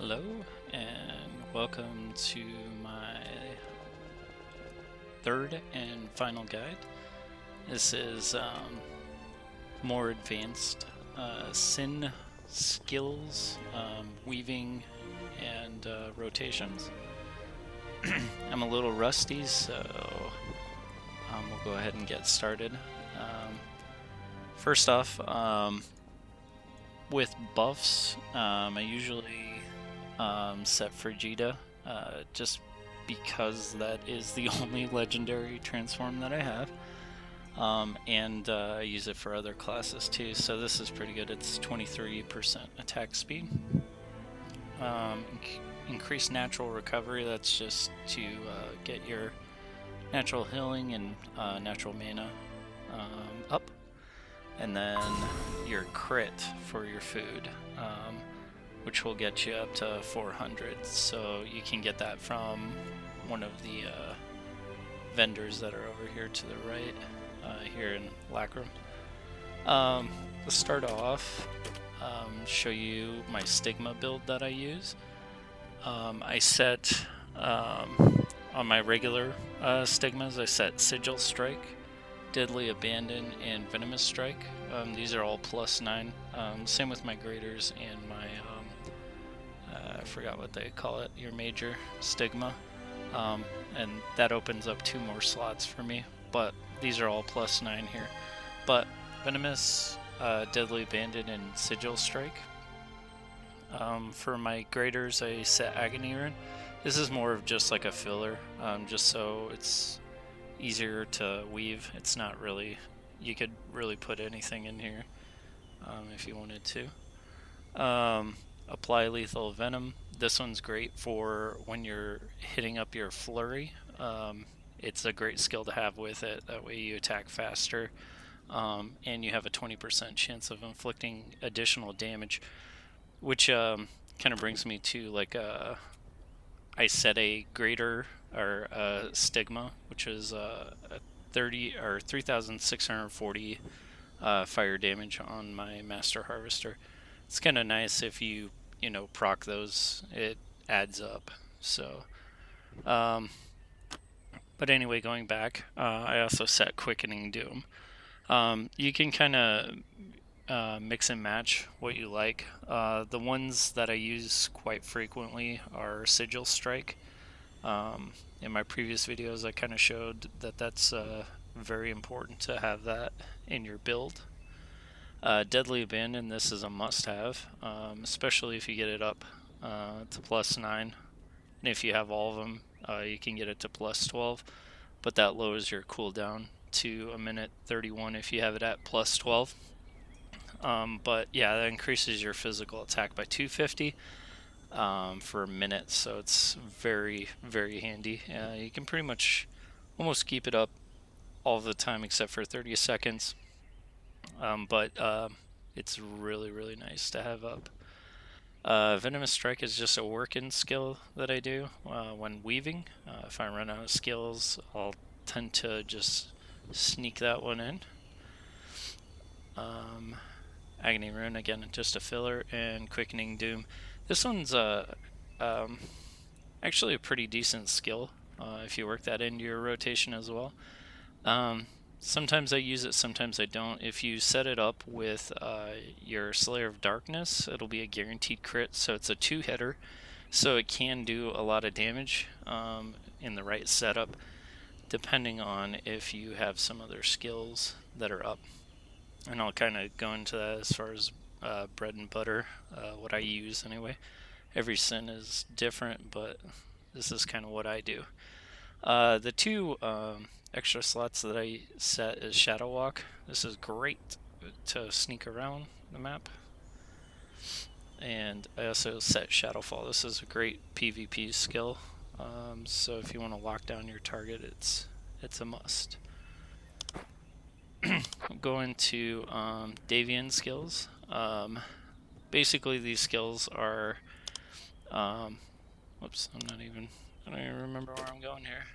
Hello, and welcome to my third and final guide. This is more advanced sin skills, weaving, and rotations. I'm a little rusty, so we'll go ahead and get started. First off, with buffs, I usually set Frigida, just because that is the only legendary transform that I have. And I use it for other classes too, so this is pretty good. It's 23% attack speed. Increased natural recovery, that's just to get your natural healing and natural mana up. And then your crit for your food, which will get you up to 400. So you can get that from one of the vendors that are over here to the right, here in Lacrum. Let's start off, show you my Stigma build that I use. I set, on my regular Stigmas, I set Sigil Strike, Deadly Abandon, and Venomous Strike. These are all +9. Same with my Graders and my, I forgot what they call it, your major Stigma. And that opens up 2 more slots for me, but these are all +9 here. But Venomous, Deadly Abandon, and Sigil Strike. For my Graders, I set Agony Rune. This is more of just like a filler, just so it's easier to weave. It's not really, you could really put anything in here if you wanted to. Apply Lethal Venom. This one's great for when you're hitting up your flurry. It's a great skill to have with it. That way you attack faster, and you have a 20% chance of inflicting additional damage, which kind of brings me to like I set a greater or Stigma, which is a 30 or 3,640 fire damage on my Master Harvester. It's kind of nice if you proc those, it adds up. So, but anyway, going back, I also set Quickening Doom. You can kind of mix and match what you like. The ones that I use quite frequently are Sigil Strike. In my previous videos, I kind of showed that that's very important to have that in your build. Deadly Abandon, this is a must-have, especially if you get it up to +9. And if you have all of them, you can get it to +12, but that lowers your cooldown to 1:31 if you have it at +12. But yeah, that increases your physical attack by 250 for a minute, so it's very, very handy. You can pretty much almost keep it up all the time except for 30 seconds, but it's really, really nice to have up. Venomous Strike is just a working skill that I do when weaving. If I run out of skills, I'll tend to just sneak that one in. Agony Rune, again, just a filler, and Quickening Doom. This one's actually a pretty decent skill if you work that into your rotation as well. Sometimes I use it, sometimes I don't. If you set it up with your Slayer of Darkness, it'll be a guaranteed crit, so it's a 2-hitter, so it can do a lot of damage in the right setup, depending on if you have some other skills that are up. And I'll kind of go into that as far as bread and butter, what I use anyway. Every sin is different, but this is kind of what I do. The 2 extra slots that I set is Shadow Walk. This is great to sneak around the map. And I also set Shadowfall. This is a great PvP skill. So if you want to lock down your target, it's a must. Go into Davian skills. Basically, these skills are. Whoops! I don't even remember where I'm going here.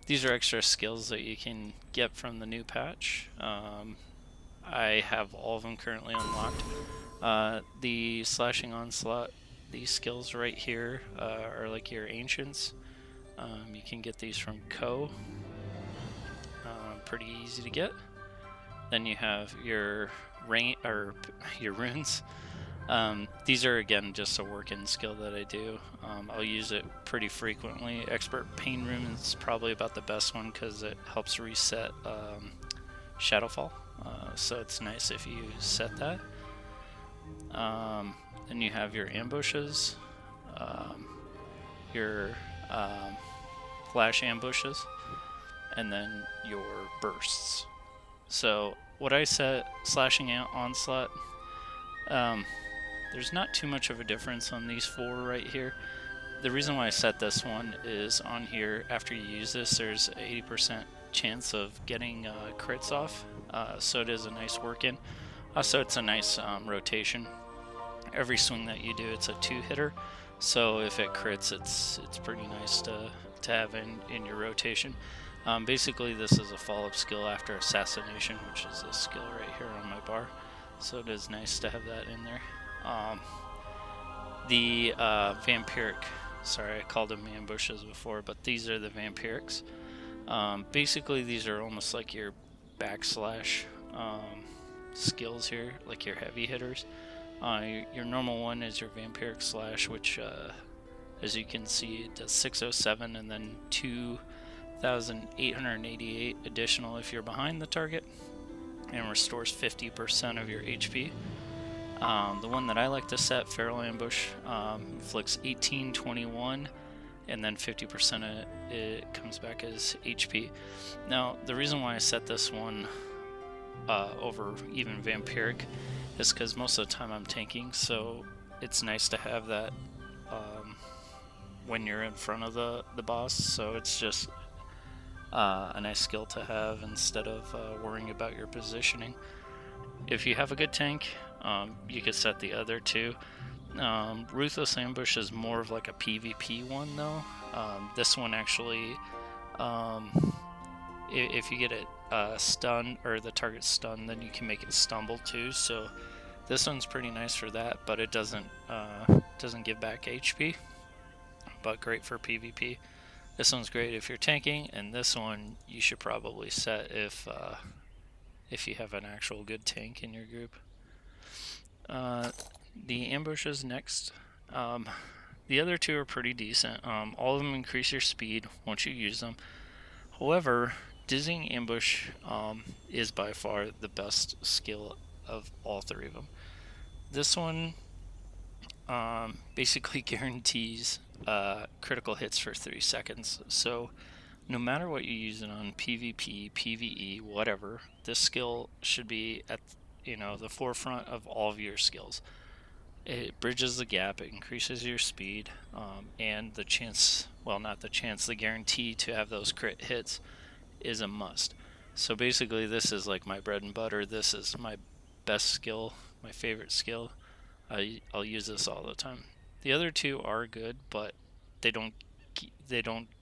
These are extra skills that you can get from the new patch. I have all of them currently unlocked. The Slashing Onslaught these skills right here are like your ancients. You can get these from Co. Pretty easy to get. Then you have your rain or your runes. These are again just a working skill that I do. I'll use it pretty frequently. Expert Pain Rune is probably about the best one because it helps reset Shadowfall. So it's nice if you set that. Then you have your ambushes, your flash ambushes, and then your bursts. So what I set, slashing out onslaught, there's not too much of a difference on these four right here. The reason why I set this one is on here, after you use this, there's 80% chance of getting crits off, so it is a nice work-in. Also, it's a nice rotation. Every swing that you do, it's a 2-hitter, so if it crits, it's pretty nice to have in your rotation. Basically, this is a follow-up skill after assassination, which is this skill right here on my bar, so it is nice to have that in there. The vampiric, sorry, I called them ambushes before, but these are the vampirics. Basically, these are almost like your backslash skills here, like your heavy hitters. Your normal one is your vampiric slash, which, as you can see, it does 607 and then 2,888 additional if you're behind the target, and restores 50% of your HP. The one that I like to set, Feral Ambush, inflicts 1821, and then 50% of it comes back as HP. Now, the reason why I set this one over even Vampiric is because most of the time I'm tanking, so it's nice to have that when you're in front of the boss, so it's just a nice skill to have instead of worrying about your positioning. If you have a good tank, you could set the other two. Ruthless Ambush is more of like a PvP one though. This one actually, if you get it stunned, or the target stunned, then you can make it stumble too, so this one's pretty nice for that, but it doesn't give back HP, but great for PvP. This one's great if you're tanking, and this one you should probably set if you have an actual good tank in your group. The ambushes next. The other two are pretty decent. All of them increase your speed once you use them. However, Dizzying Ambush is by far the best skill of all three of them. This one basically guarantees critical hits for 3 seconds. So no matter what you use it on, PvP, PvE, whatever, this skill should be at the forefront of all of your skills. It bridges the gap, it increases your speed, and the chance, well, not the chance, the guarantee to have those crit hits is a must. So basically this is like my bread and butter. This is my best skill, my favorite skill. I'll use this all the time. The other two are good, but they don't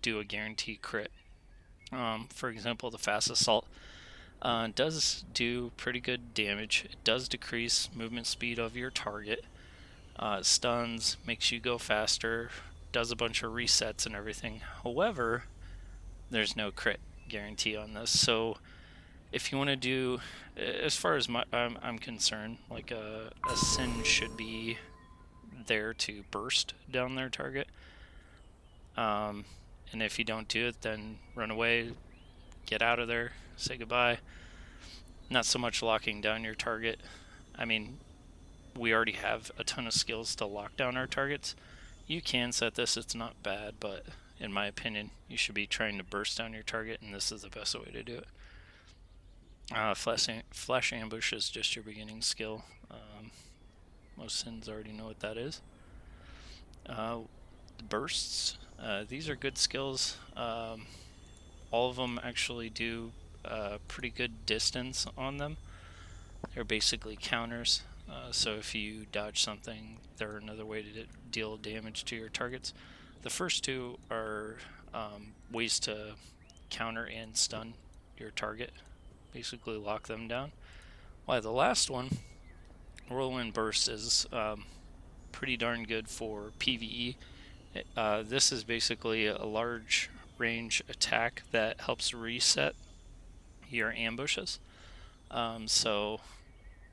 do a guaranteed crit. For example, the Fast Assault does do pretty good damage. It does decrease movement speed of your target. Stuns, makes you go faster, does a bunch of resets and everything. However, there's no crit guarantee on this. So if you want to do, as far as I'm concerned, like a Sin should be there to burst down their target. And if you don't do it, then run away, get out of there, say goodbye. Not so much locking down your target. I mean, we already have a ton of skills to lock down our targets. You can set this, it's not bad, but in my opinion, you should be trying to burst down your target, and this is the best way to do it. Flash Ambush is just your beginning skill. Most Sins already know what that is. Bursts, these are good skills. All of them actually do pretty good distance on them. They're basically counters, so if you dodge something, they're another way to deal damage to your targets. The first two are ways to counter and stun your target, basically lock them down. While the last one, Whirlwind Burst, is pretty darn good for PvE. This is basically a large range attack that helps reset your ambushes. So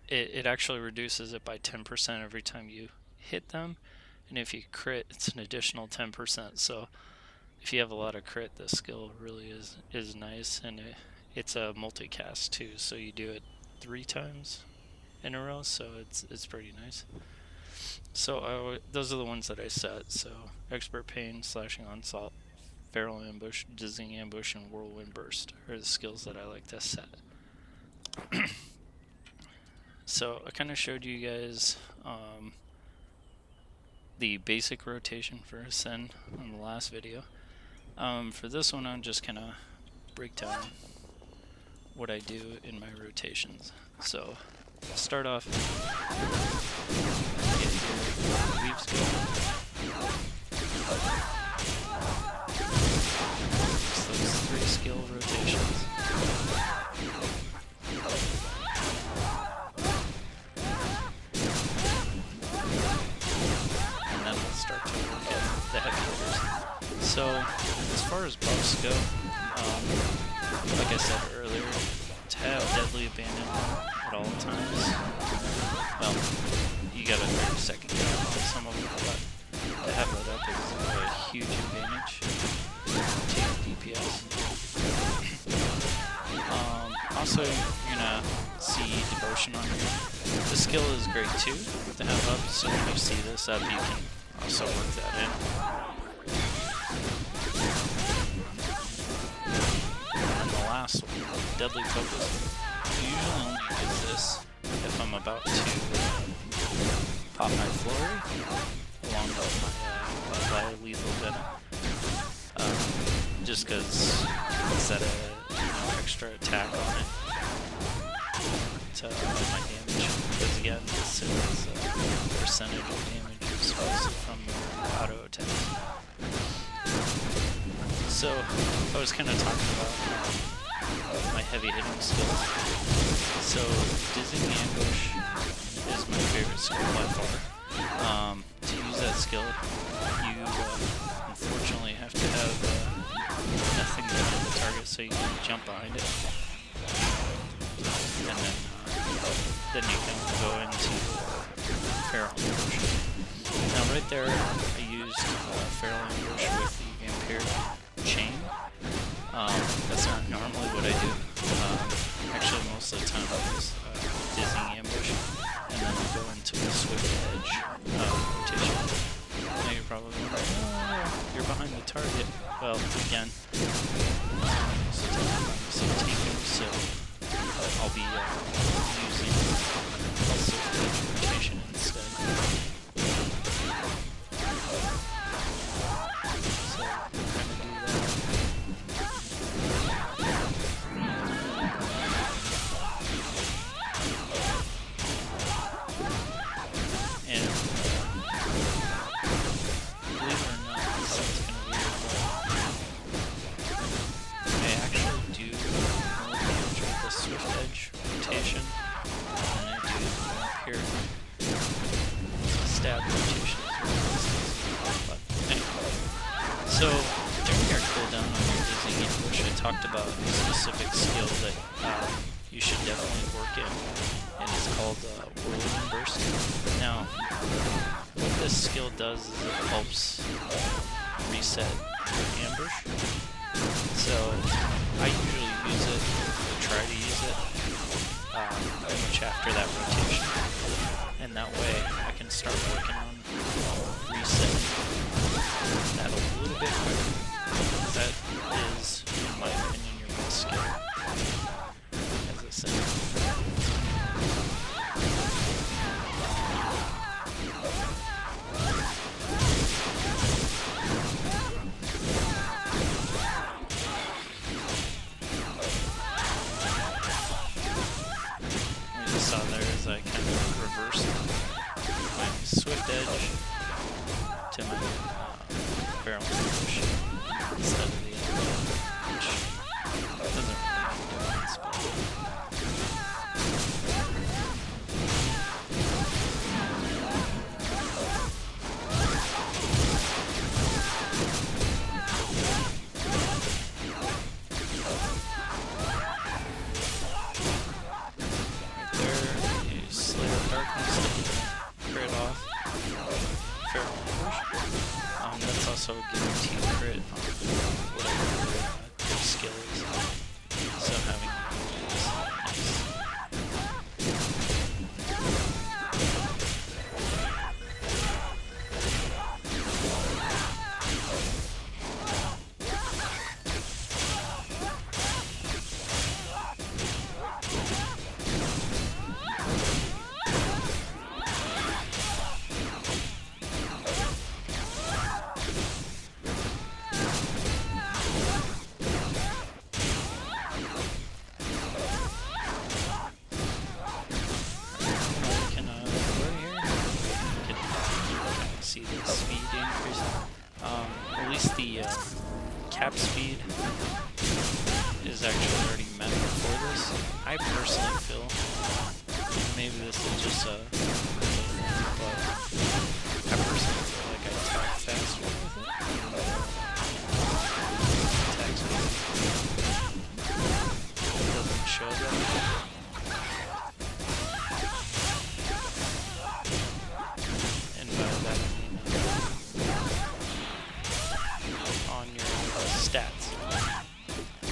it actually reduces it by 10% every time you hit them, and if you crit, it's an additional 10%. So if you have a lot of crit, this skill really is nice, and it's a multicast too, so you do it 3 times in a row, so it's pretty nice. So those are the ones that I set. So Expert Pain, Slashing Onslaught, Feral Ambush, Dizzying Ambush, and Whirlwind Burst are the skills that I like to set. So I kind of showed you guys the basic rotation for Ascend on the last video. For this one, I'm just kind of break down what I do in my rotations. So start off, get your weaves going. So those 3 skill rotations. And then we'll start to look at the heavy hitters. So as far as buffs go, like I said earlier, to have Deadly Abandonment at all times, well, you got a 30-second cap on some of them, but to have that up is a huge advantage to DPS. Also, you're gonna see Devotion on here. The skill is great too to have up, so when you see this up, you can also work that in. And the last one, Deadly Focus. I usually only use this if I'm about to pop my Flurry along with my lethal Venom. Just because it's at a extra attack on it to my damage. Because again, this is a percentage of damage exclusive from the auto attack. So I was kind of talking about my heavy hitting skills. So Dizzying Ambush is my favorite skill by far. To use that skill, you unfortunately have to have nothing to hit the target, so you can jump behind it, and then you can go into Feral Ambush. Now right there, I used Feral Ambush with the Vampire Chain. That's not normally what I do. Actually, most of the time I use Dizzying Ambush, and then I'll go into a Swift Edge rotation. Now you're probably wondering, oh, you're behind the target. Well, again, most of the time I'm taking, so I'll be using a Swift Edge rotation instead. So we're going to do that. And believe it or not, this sounds kind of weird, but I actually do more damage with the Swift Edge rotation than I do the Vampire stab rotation. But anyway, so during your cooldown on your Dizzying Ambush, I talked about a specific skill that you should definitely work in, and it's called Whirlwind Burst. Now, what this skill does is it helps reset your ambush. So I usually use it, try to use it, pretty much after that rotation, and that way I can start working on resetting that a little bit quicker. That is, in my opinion, your best skill, as I said. Saw there as I kind of reversed my Swift Edge also guaranteed crit on whatever your skill is. So having that is nice. See the speed increase. At least the cap speed is actually already met before this. I personally feel maybe this is just a but I personally feel like I attack faster with it. Attack speed doesn't show that. Stats.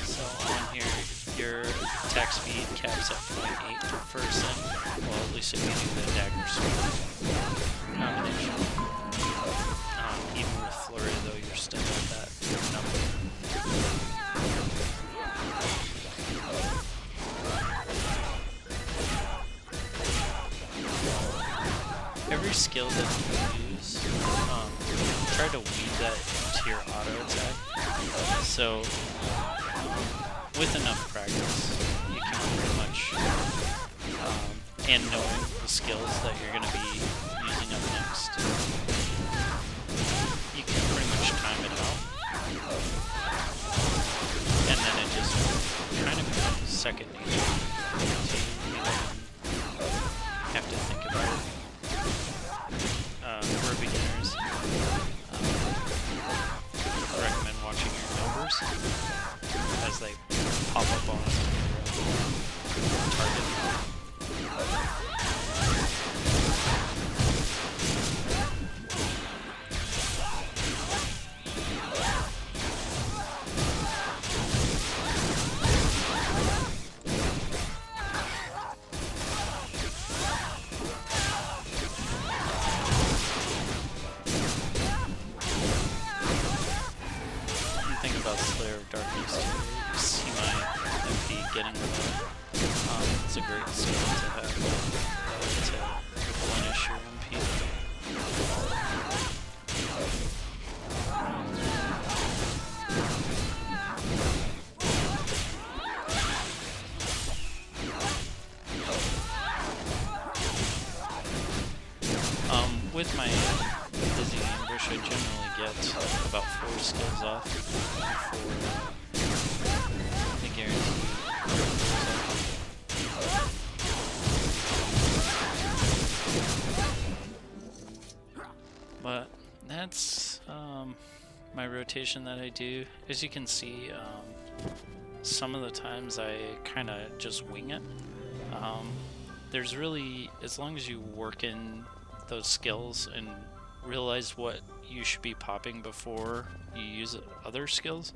So on here, your attack speed caps at 0.8 per person. Well, at least if you do the dagger sword combination. Even with flurry, though, you're still at that number. Every skill that you use, try to weave that into your auto attack. So, with enough practice, you can pretty much, and knowing the skills that you're going to be using up next, you can pretty much time it out. And then it just kind of becomes second nature. So you don't have to think about it. For beginners, I recommend watching your numbers as they pop up on your target. About Slayer of Darkness too. You see my MP getting low. It's a great skill to have to replenish your MP. With my Dizzy Ambush, I generally get about 4 skills off before the guarantee. But that's my rotation that I do. As you can see, some of the times I kind of just wing it. There's really, as long as you work in those skills and realize what you should be popping before you use other skills,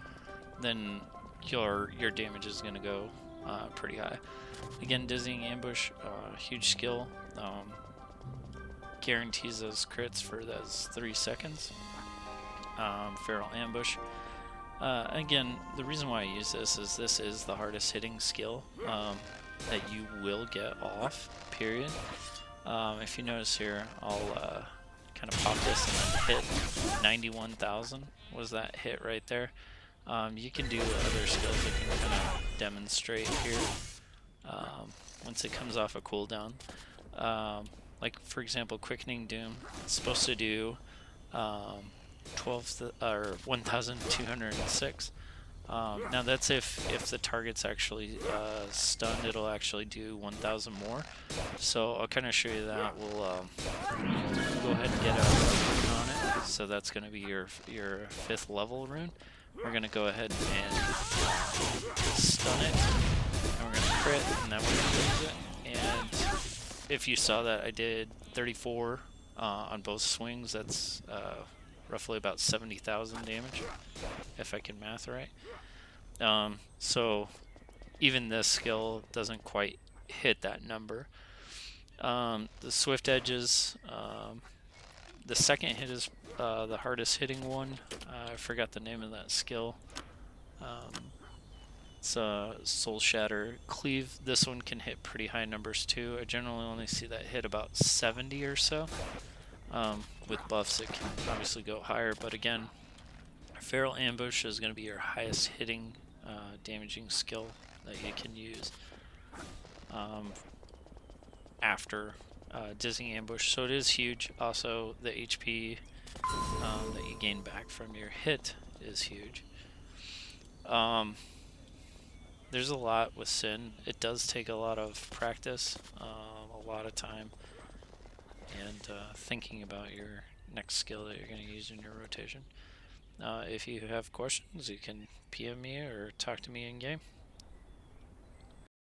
then your damage is going to go pretty high. Again, Dizzying Ambush, huge skill, guarantees those crits for those 3 seconds. Feral Ambush. Again, the reason why I use this is the hardest hitting skill that you will get off, period. If you notice here, I'll kind of pop this and then hit 91,000 was that hit right there. You can do other skills that can kind of demonstrate here once it comes off a cooldown. Like for example, Quickening Doom, it's supposed to do 1,206. Now that's if the target's actually stunned, it'll actually do 1,000 more. So I'll kind of show you that. We'll go ahead and get a rune on it. So that's going to be your 5th level rune. We're going to go ahead and stun it, and we're going to crit, and then we're going to use it. And if you saw that I did 34 on both swings, that's roughly about 70,000 damage, if I can math right. So even this skill doesn't quite hit that number. The swift edges, the second hit is the hardest hitting one. I forgot the name of that skill. It's Soul Shatter. Cleave, this one can hit pretty high numbers too. I generally only see that hit about 70 or so. With buffs, it can obviously go higher, but again, Feral Ambush is going to be your highest hitting, damaging skill that you can use after Dizzy Ambush. So it is huge. Also, the HP that you gain back from your hit is huge. There's a lot with Sin. It does take a lot of practice, a lot of time, and thinking about your next skill that you're going to use in your rotation. If you have questions, you can PM me or talk to me in game.